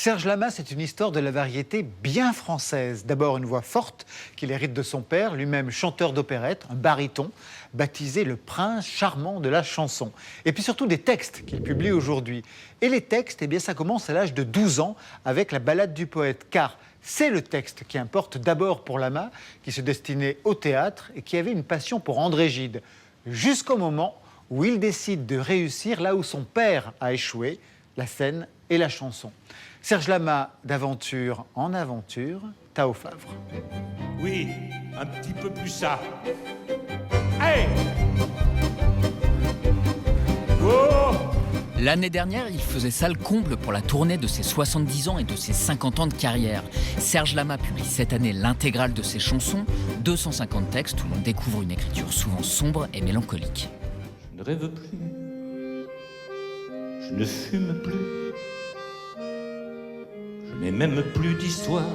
Serge Lama, c'est une histoire de la variété bien française. D'abord une voix forte qu'il hérite de son père, lui-même chanteur d'opérette, un baryton, baptisé le prince charmant de la chanson. Et puis surtout des textes qu'il publie aujourd'hui. Et les textes, eh bien, ça commence à l'âge de 12 ans avec la Ballade du poète, car c'est le texte qui importe d'abord pour Lama, qui se destinait au théâtre et qui avait une passion pour André Gide, jusqu'au moment où il décide de réussir là où son père a échoué, la scène et la chanson. Serge Lama, d'aventure en aventure, Tao Favre. Oui, un petit peu plus ça. Hey! Oh! L'année dernière, il faisait salle comble pour la tournée de ses 70 ans et de ses 50 ans de carrière. Serge Lama publie cette année l'intégrale de ses chansons, 250 textes où l'on découvre une écriture souvent sombre et mélancolique. Je ne rêve plus, je ne fume plus, je n'ai même plus d'histoire.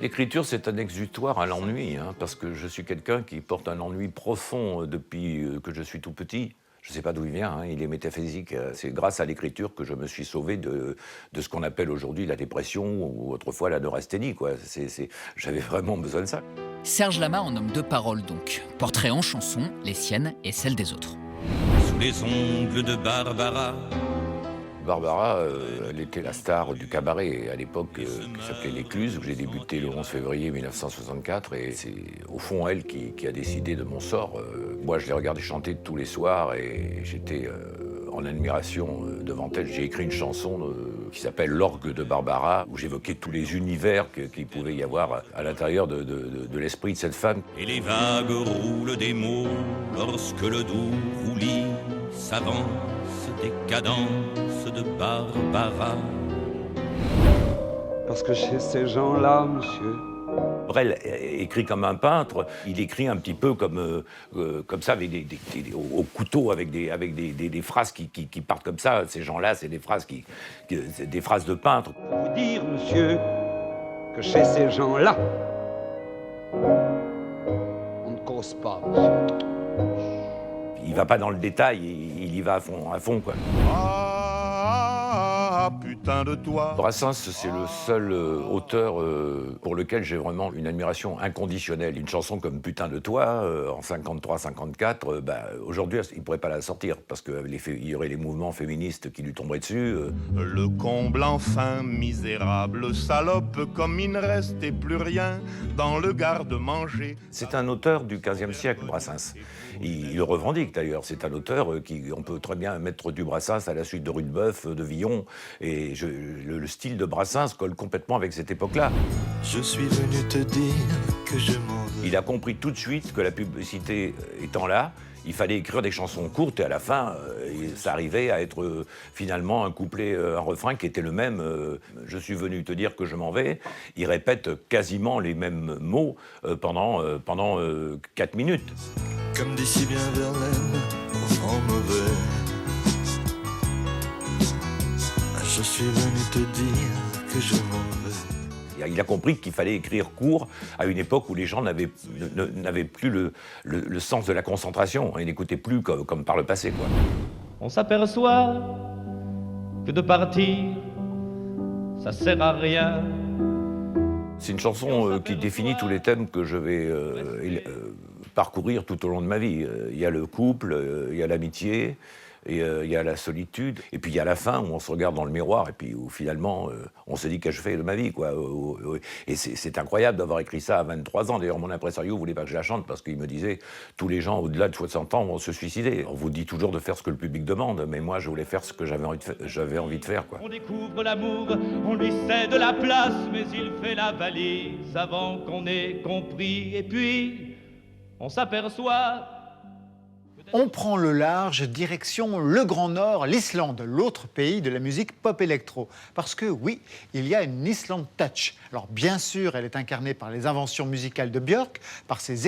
L'écriture, c'est un exutoire à l'ennui, parce que je suis quelqu'un qui porte un ennui profond depuis que je suis tout petit. Je ne sais pas d'où il vient, il est métaphysique. C'est grâce à l'écriture que je me suis sauvé de ce qu'on appelle aujourd'hui la dépression ou autrefois la neurasthénie. J'avais vraiment besoin de ça. Serge Lama en nomme deux paroles donc. Portrait en chanson, les siennes et celles des autres. Sous les ongles de Barbara. Barbara, elle était la star du cabaret à l'époque qui s'appelait L'Écluse, où j'ai débuté le 11 février 1964. Et c'est au fond elle qui a décidé de mon sort. Moi, je l'ai regardée chanter tous les soirs et j'étais en admiration devant elle. J'ai écrit une chanson qui s'appelle L'orgue de Barbara, où j'évoquais tous les univers qu'il pouvait y avoir à l'intérieur de l'esprit de cette femme. Et les vagues roulent des mots lorsque le doux roulis s'avance des cadences de Barbara. Parce que chez ces gens-là, monsieur... Brel écrit comme un peintre, il écrit un petit peu comme ça, avec au couteau, avec des phrases qui partent comme ça. Ces gens-là, c'est des phrases des phrases de peintre. Faut vous dire, monsieur, que chez ces gens-là, on ne cause pas, monsieur. Il va pas dans le détail, il y va à fond, quoi. Ah, putain de toi. Brassens, c'est le seul auteur pour lequel j'ai vraiment une admiration inconditionnelle. Une chanson comme Putain de toi, en 53-54, aujourd'hui, il pourrait pas la sortir, parce qu'il y aurait les mouvements féministes qui lui tomberaient dessus. Le comble enfin misérable salope, comme il ne restait plus rien dans le garde-manger. C'est un auteur du XVe siècle, Brassens. Il le revendique d'ailleurs. C'est un auteur on peut très bien mettre du Brassens à la suite de Rudebeuf, de Villon. Et le style de Brassens colle complètement avec cette époque-là. Je suis venu te dire que je m'en vais. Il a compris tout de suite que la publicité étant là, il fallait écrire des chansons courtes et à la fin, ça arrivait à être finalement un couplet, un refrain qui était le même. Je suis venu te dire que je m'en vais. Il répète quasiment les mêmes mots pendant 4 minutes. Comme dit si bien Verlaine, au vent mauvais. Je suis venu te dire que je m'en vais. Il a compris qu'il fallait écrire court à une époque où les gens n'avaient plus le sens de la concentration. Ils n'écoutaient plus comme par le passé, quoi. On s'aperçoit que de partir, ça sert à rien. C'est une chanson qui définit tous les thèmes que je vais parcourir tout au long de ma vie. Il y a le couple, il y a l'amitié, et il y a la solitude, et puis il y a la fin où on se regarde dans le miroir, et puis où finalement on se dit qu'est-ce que je fais de ma vie, quoi. Et c'est incroyable d'avoir écrit ça à 23 ans. D'ailleurs, mon impresario voulait pas que je la chante parce qu'il me disait tous les gens au-delà de 60 ans vont se suicider. On vous dit toujours de faire ce que le public demande, mais moi je voulais faire ce que j'avais envie de faire, quoi. On découvre l'amour, on lui cède la place, mais il fait la valise avant qu'on ait compris. Et puis, on s'aperçoit... On prend le large, direction le Grand Nord, l'Islande, l'autre pays de la musique pop-électro. Parce que oui, il y a une Island Touch. Alors bien sûr, elle est incarnée par les inventions musicales de Björk, par ses